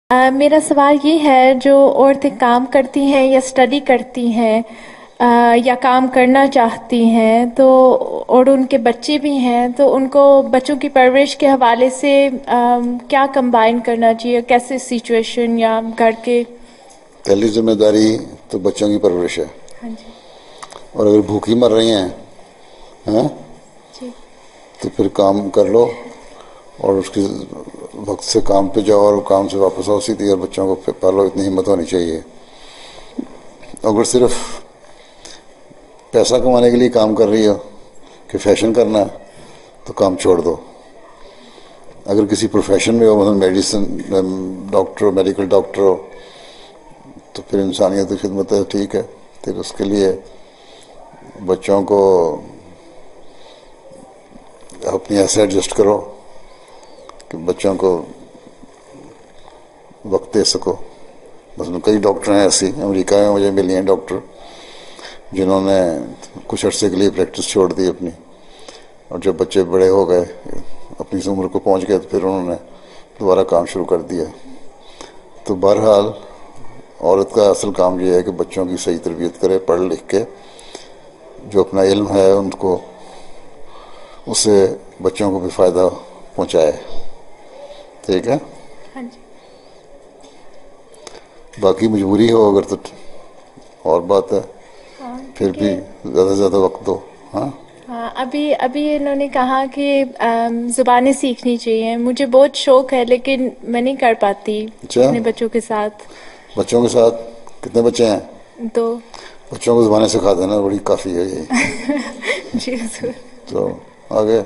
میرا سوال یہ ہے، جو عورتیں کام کرتی ہیں یا اسٹڈی کرتی ہیں یا کام کرنا چاہتی ہیں تو اور ان کے بچے بھی ہیں، تو ان کو بچوں کی پرورش کے حوالے سے کیا کمبائن کرنا چاہیے؟ کیسے سچویشن یا گھر کے؟ پہلی ذمہ داری تو بچوں کی پرورش ہے، ہاں جی اور اگر بھوکی مر رہی ہیں جی تو پھر کام کر لو اور اس کی وقت سے کام پہ جاؤ اور کام سے واپس آؤ سیدھی، اور بچوں کو پھر پالو. اتنی ہمت ہونی چاہیے. اگر صرف پیسہ کمانے کے لیے کام کر رہی ہو کہ فیشن کرنا ہے تو کام چھوڑ دو. اگر کسی پروفیشن میں ہو، مثلا میڈیسن ڈاکٹر ہو، میڈیکل ڈاکٹر ہو، تو پھر انسانیت کی خدمت ہے، ٹھیک ہے. پھر اس کے لیے بچوں کو اپنی ایسے ایڈجسٹ کرو کہ بچوں کو وقت دے سکو. مثلا کئی ڈاکٹر ہیں ایسی، امریکہ میں مجھے ملی ہیں ڈاکٹر جنہوں نے کچھ عرصے کے لیے پریکٹس چھوڑ دی اپنی، اور جب بچے بڑے ہو گئے، اپنی عمر کو پہنچ گئے، تو پھر انہوں نے دوبارہ کام شروع کر دیا. تو بہرحال عورت کا اصل کام یہ ہے کہ بچوں کی صحیح تربیت کرے، پڑھ لکھ کے جو اپنا علم ہے ان کو، اس سے بچوں کو بھی فائدہ پہنچائے. ٹھیک ہے. ہاں جی. باقی مجبوری ہو اگر تو اور بات ہے، ہاں پھر بھی زیادہ سے زیادہ وقت دو. ہاں ابھی انہوں نے کہا کہ زبانیں سیکھنی چاہیے. مجھے بہت شوق ہے لیکن میں نہیں کر پاتی اچھا، اپنے بچوں کے ساتھ. بچوں کے ساتھ کتنے بچے ہیں؟ تو بچوں کو زبانیں سکھا دینا، بڑی کافی ہے یہ. جی ضرور. تو آگے